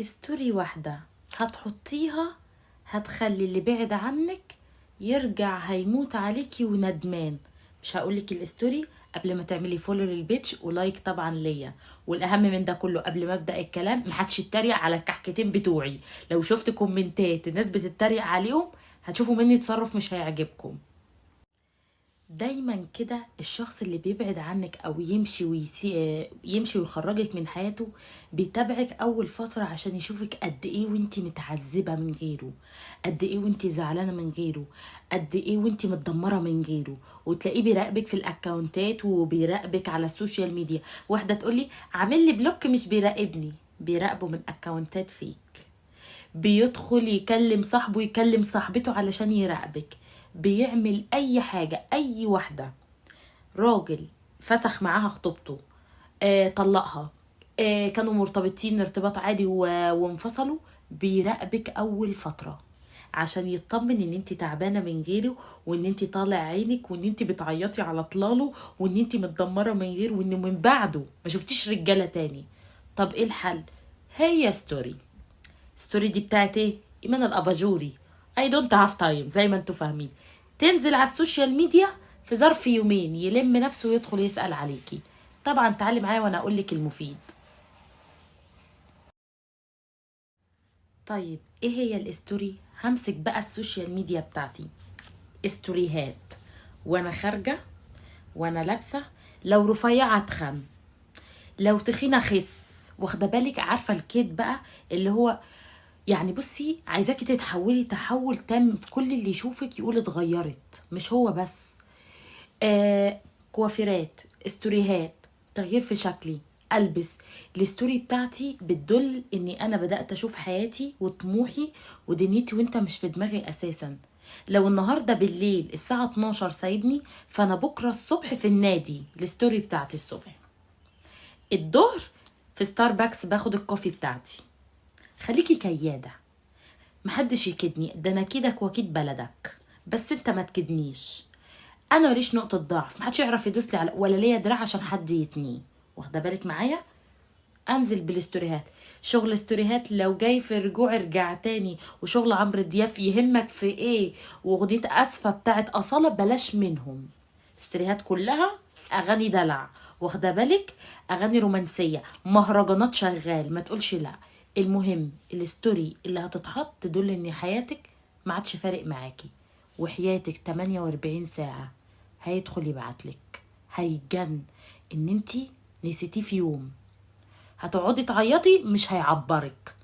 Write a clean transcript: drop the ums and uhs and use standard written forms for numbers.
ستوري واحدة هتحطيها هتخلي اللي بعد عنك يرجع هيموت عليكي وندمان. مش هقولك الستوري قبل ما تعملي فولو للبيج ولايك طبعا ليا، والاهم من ده كله قبل ما ابدا الكلام محدش يتريق على الكحكتين بتوعي. لو شفت كومنتات الناس بتتريق عليهم هتشوفوا مني تصرف مش هيعجبكم. دايما كده الشخص اللي بيبعد عنك او يمشي ويخرجك من حياته بيتابعك اول فترة عشان يشوفك قد ايه وانتي متعذبة من غيره، قد ايه وانتي زعلانة من غيره، قد ايه وانتي متدمرة من غيره. وتلاقيه بيراقبك في الاكاونتات وبيراقبك على السوشيال ميديا. واحدة تقولي عامل لي بلوك مش بيراقبني، بيراقبه من اكاونتات فيك. بيدخل يكلم صاحبه يكلم صاحبته علشان يراقبك. بيعمل اي حاجة. اي واحدة راجل فسخ معاها خطوبته، طلقها، كانوا مرتبطين ارتباط عادي وانفصلوا، بيراقبك اول فترة عشان يطمن ان انت تعبانة من غيره، وان انت طالع عينك، وان انت بتعيطي على طلاله، وان انت متدمرة من غيره، وان من بعده ما شفتيش رجالة تاني. طب ايه الحل؟ هي ستوري دي بتاعت ايه؟ ايمان الاباجوري. اي دونت هاف تايم زي ما انتوا فاهمين. تنزل على السوشيال ميديا في ظرف يومين يلم نفسه ويدخل يسأل عليكي. طبعا تعالي معايا وانا اقول لك المفيد. طيب ايه هي الستوري؟ همسك بقى السوشيال ميديا بتاعتي، ستوريهات وانا خارجه، وانا لابسه، لو رفيعه اتخن، لو تخينه خس. واخده بالك؟ عارفه الكيت بقى اللي هو يعني بصي عايزاكي تتحولي تحول تام في كل اللي يشوفك يقول اتغيرت. مش هو بس، كوافيرات، استوريهات، تغيير في شكلي، البس. الستوري بتاعتي بتدل اني انا بدأت اشوف حياتي وطموحي ودنيتي وانت مش في دماغي اساسا. لو النهارده بالليل الساعه 12 سايبني، فانا بكره الصبح في النادي. الستوري بتاعتي الصبح، الظهر في ستاربكس باخد الكوفي بتاعتي. خليكي كياده، محدش يكدني، ده انا كيدك وكيد بلدك، بس انت ما تكدنيش. انا ماليش نقطه ضعف، محدش يعرف يدوس لي على ولا ليا دراع عشان حد يتنيه. واخده بالك معايا؟ انزل بالاستوريهات. شغل ستوريهات لو جاي في رجوع ارجع تاني، وشغل عمرو دياب يهمك في ايه، واغنيه اسفه بتاعت اصاله بلاش منهم. ستوريهات كلها اغاني دلع، واخده بالك؟ اغاني رومانسيه، مهرجانات شغال، ما تقولش لا. المهم الستوري اللي هتتحط تدل ان حياتك ما عادش فارق معاكي، وحياتك 48 ساعه هيدخل يبعتلك هيتجن ان انتي نسيتيه في يوم. هتقعدي تعيطي مش هيعبرك.